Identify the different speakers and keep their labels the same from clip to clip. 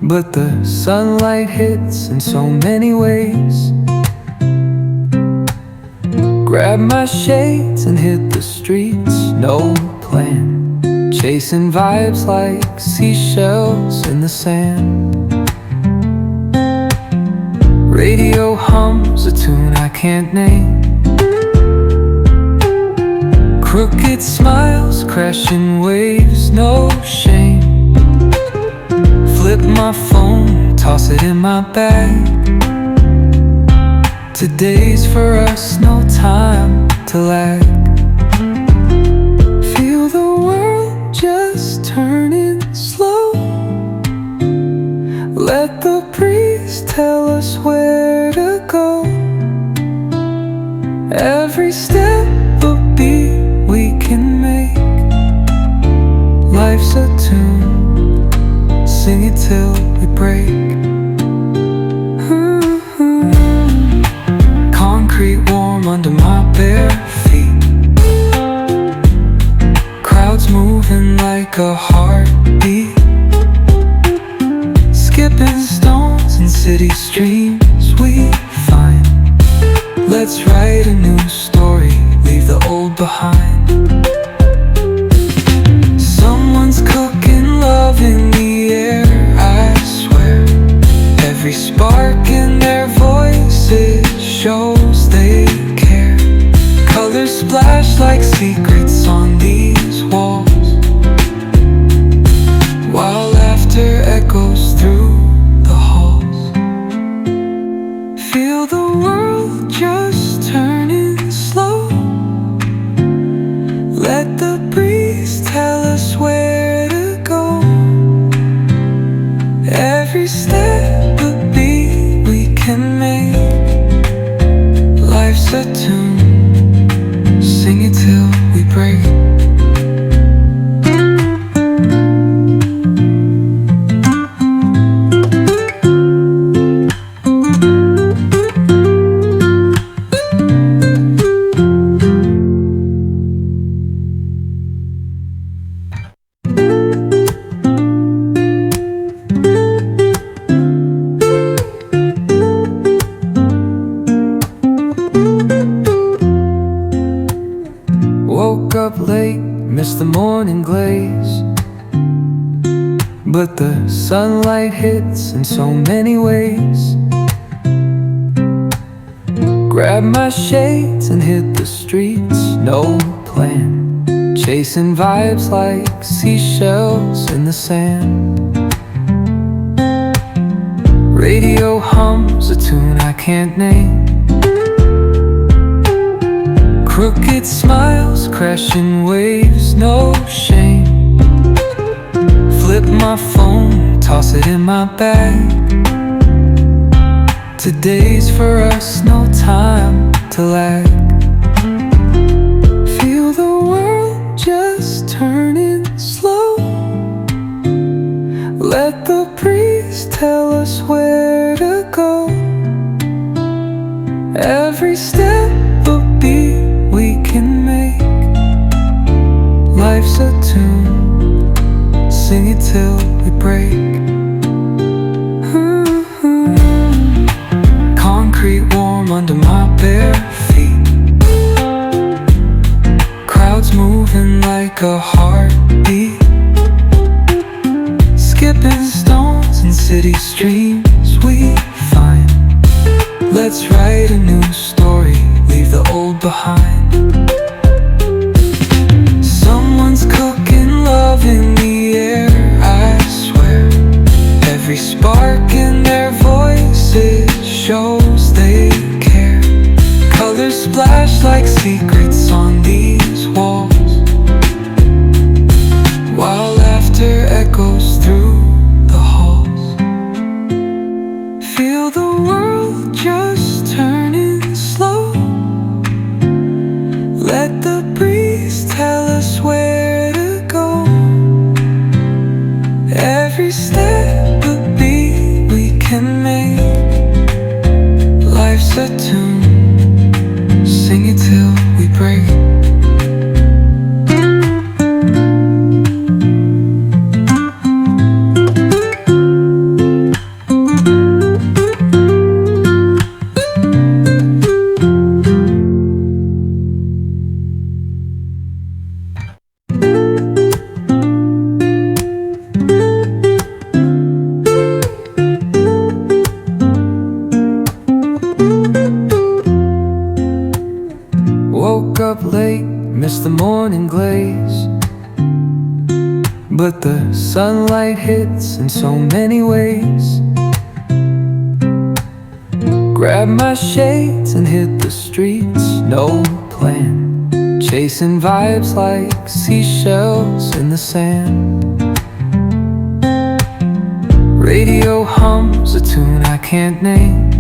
Speaker 1: but the sunlight hits in so many ways. Grab my shades and hit the streets, no plan, chasing vibes like seashells in the sand. Radio hums a tune I can't name. Crooked smiles, crashing waves, no shame. Flip my phone, toss it in my bag. Today's for us, no time to lag. Feel the world just turning slow. Let the breeze tell us where to go. Every step a beat we can make. Life's a tune, sing it till we break. Concrete warm under my bare feet. Crowds moving like a heartbeat. Skipping stones in city streams we find. Let's write a new story, leave the old behind. Someone's cooking love in the air, I swear. Every spark in their voices shows they care. Colors splash like secrets on these walls, while laughter echoes through the halls. Feel the world just turning slow. Let the breeze tell us where to go. Every step a beat we can make. Life's a tune, sing it till we break. Woke up late, missed the morning glaze, but the sunlight hits in so many ways. Grab my shades and hit the streets, no plan, chasing vibes like seashells in the sand. Radio hums a tune I can't name. Crooked smiles, crashing waves, no shame. Flip my phone, toss it in my bag. Today's for us, no time to lag. Feel the world just turning slow. Let the breeze tell us where to go. Every step a beat we can make. Life's a tune, sing it till we break. Concrete warm under my bare feet. Crowds moving like a heartbeat. Skipping stones in city streams we find. Let's write a new story, leave the old behind. Someone's cooking love in the air, I swear. Every spark in their voices shows they care. Colors splash like secrets on these walls, while laughter echoes through the halls. Feel the world just turning slow. Let the breeze tell us where to go. Every step a beat we can make. Life's a tune, sing it till we break. sunlight hits in so many ways. Grab my shades and hit the streets, no plan. Chasing vibes like seashells in the sand. Radio hums a tune I can't name.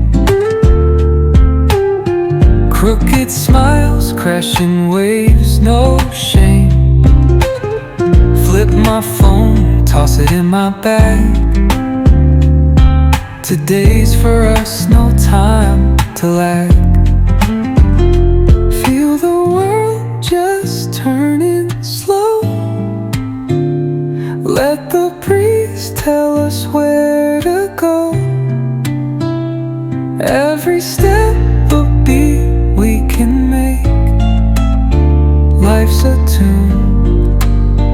Speaker 1: Crooked smiles, crashing waves, no shame. Flip my phone, toss it in my bag. Today's for us, no time to lag. Feel the world just turning slow. Let the breeze tell us where to go. Every step a beat we can make. Life's a tune,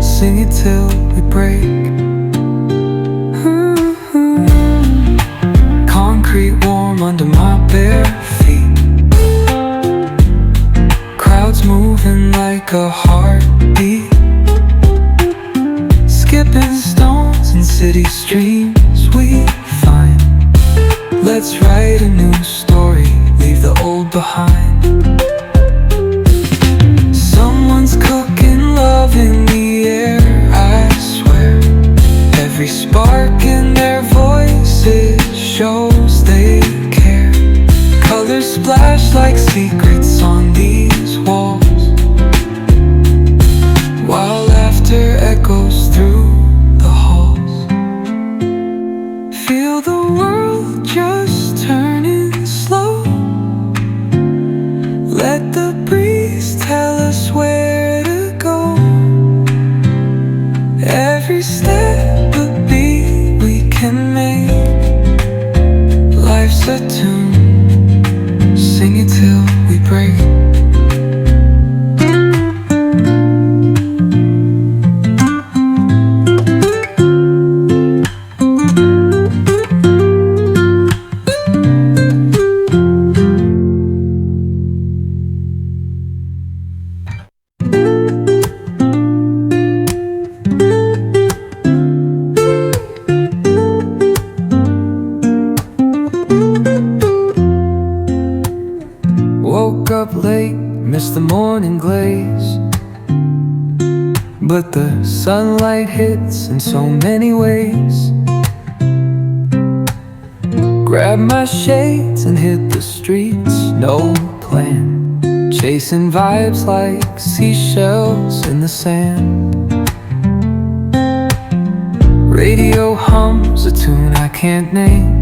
Speaker 1: sing it till we break. Concrete warm under my bare feet. Crowds moving like a heartbeat. Skipping stones in city streams we find. Let's write a new story, leave the old behind. Someone's cooking love in the air, I swear. Every spark in their voices shows they care. Colors splash like secrets on these walls, while laughter echoes through the halls. Feel the world just turning slow. Let the breeze tell us where to go. Every step a beat we can make. Life's a tune, sing it till we break. Woke up late, missed the morning glaze, but the sunlight hits in so many ways. Grab my shades and hit the streets, no plan. Chasing vibes like seashells in the sand. Radio hums a tune I can't name.